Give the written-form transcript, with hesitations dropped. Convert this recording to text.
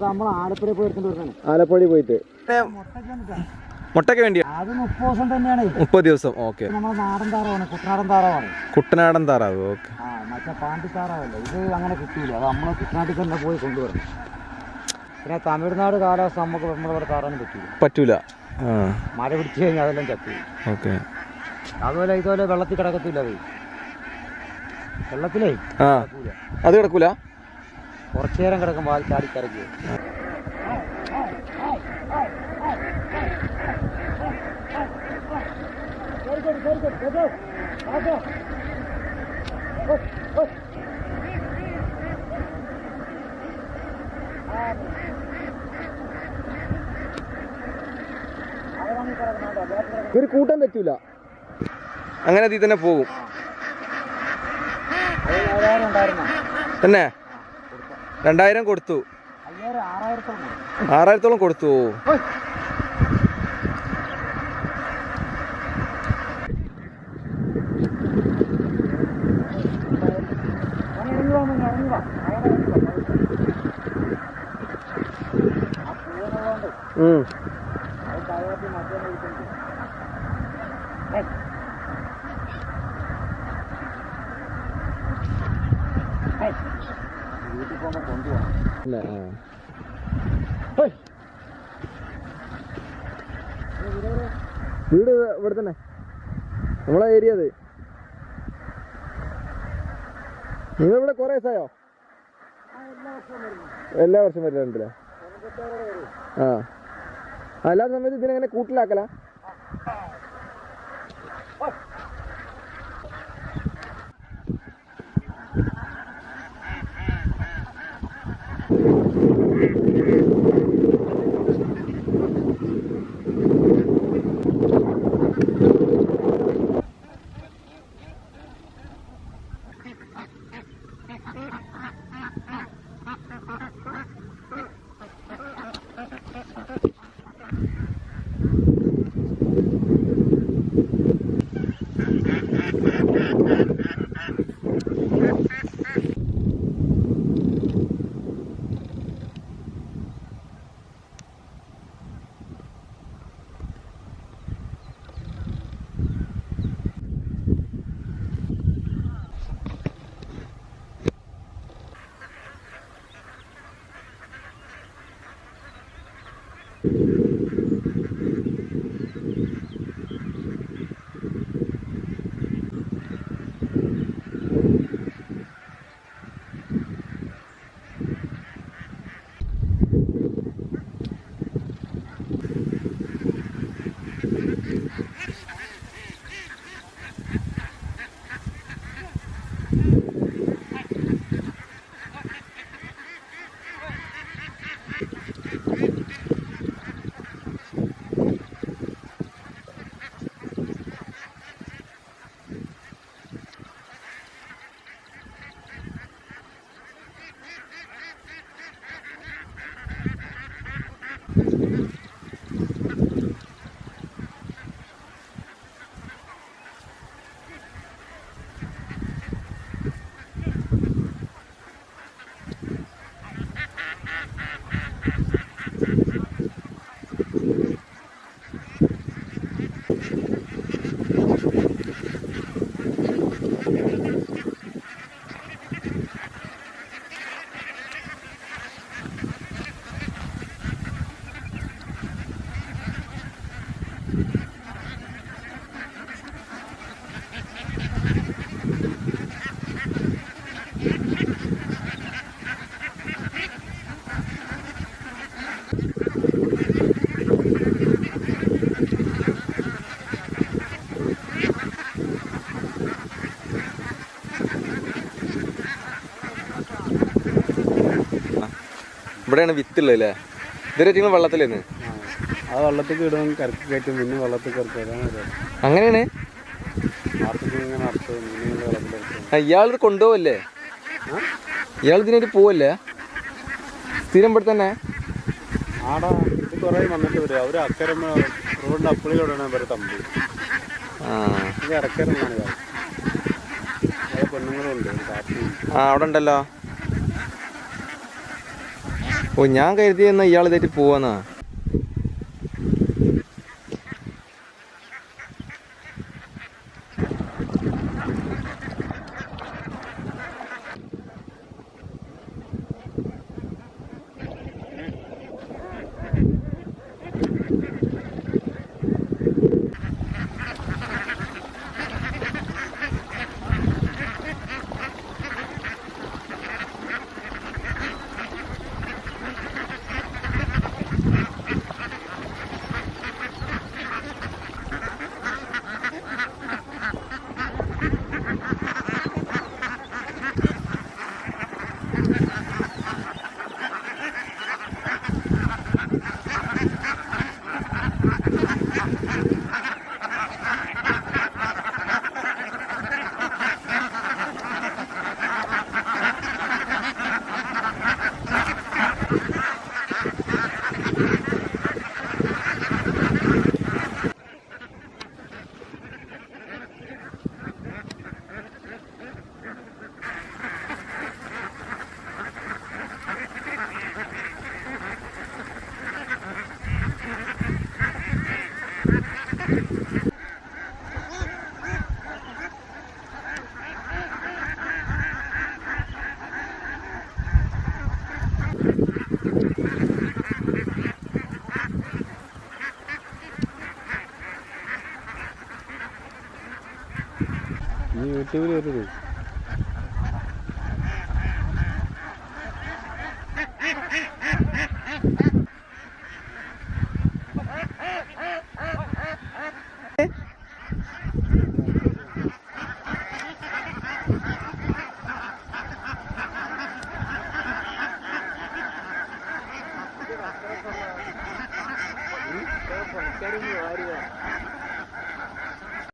നമ്മൾ ആലപ്പുഴ പോയി ആലപ്പുഴ പോയിട്ട് മുട്ടയ്ക്ക് വേണ്ടി അത് 30 ദിവസം തന്നെയാണ്. 30 ദിവസം. ഓക്കെ. നമ്മൾ നാടൻ താറാവാണ്, കുട്ടനാടൻ താറാവാണ്. കുട്ടനാടൻ താറാവ്. ഓക്കെ. മറ്റേ പാണ്ടി താറാവല്ല, ഇത് അങ്ങനെ കിട്ടൂല. അത് നമ്മൾ കുട്ടനാട്ടിൽ തന്നെ പോയി കൊണ്ടുവരണം. പിന്നെ തമിഴ്നാട് കാലാവസ്ഥ നമുക്ക് നമ്മളിവിടെ താറാനും പറ്റൂല. മഴ പിടിച്ചു കഴിഞ്ഞാൽ അതെല്ലാം ചത്തു. ഓക്കെ. അതുപോലെ ഇതുപോലെ വെള്ളത്തിൽ കിടക്കത്തില്ല. അത് വെള്ളത്തിലേ അത് കിടക്കൂല. കുറച്ചു നേരം കിടക്കുമ്പോൾ അത് ചാടിക്കരയ്ക്ക്. ഒരു കൂട്ടം പറ്റൂല, അങ്ങനെ അതിൽ തന്നെ പോകും. തന്നെ 2000 കൊടുത്തു. 6000 കൊടുത്തു. വീട് ഇവിടെ തന്നെ, നമ്മളെ ഏരിയ. അത് നിങ്ങളിവിടെ കുറെ ദിവസമായോ? എല്ലാ വർഷം വരുന്നുണ്ടല്ലേ? അല്ലാത്ത സമയത്ത് ഇതിനെങ്ങനെ കൂട്ടിലാക്കല? ഇവിടെയാണ് വിത്തുള്ളതല്ലേ? ഇതുവരെ നിങ്ങൾ വെള്ളത്തിലേന്ന് ആ വെള്ളത്തിൽ ഇടും, കരക്ക് കയറ്റും, പിന്നെ വെള്ളത്തിൽ കയറും. അങ്ങനെയാണ്. ഇയാളിത് കൊണ്ടുപോവല്ലേ? ഇയാൾ ഇതിനായിട്ട് പോവല്ലേ? സ്ഥിരം ഇവിടെ തന്നെ ആടാ. ഇത് കുറേ വന്നിട്ട് വരും. അവർ അക്കരെ റോഡിൻ്റെ അപ്പുളിയോടാണ് ഇവരെ തമ്പി. ഇത് ഇറക്കരമാണ്. പെണ്ണുങ്ങളുണ്ട്. അവിടെ ഉണ്ടല്ലോ. ഓ ഞാൻ കരുതിയെന്നാ ഇയാൾ ഇതായിട്ട് പോവാന്നാ. യൂട്യൂബിൽ വരുന്നത് പണിക്കാരൊന്നും ആരുക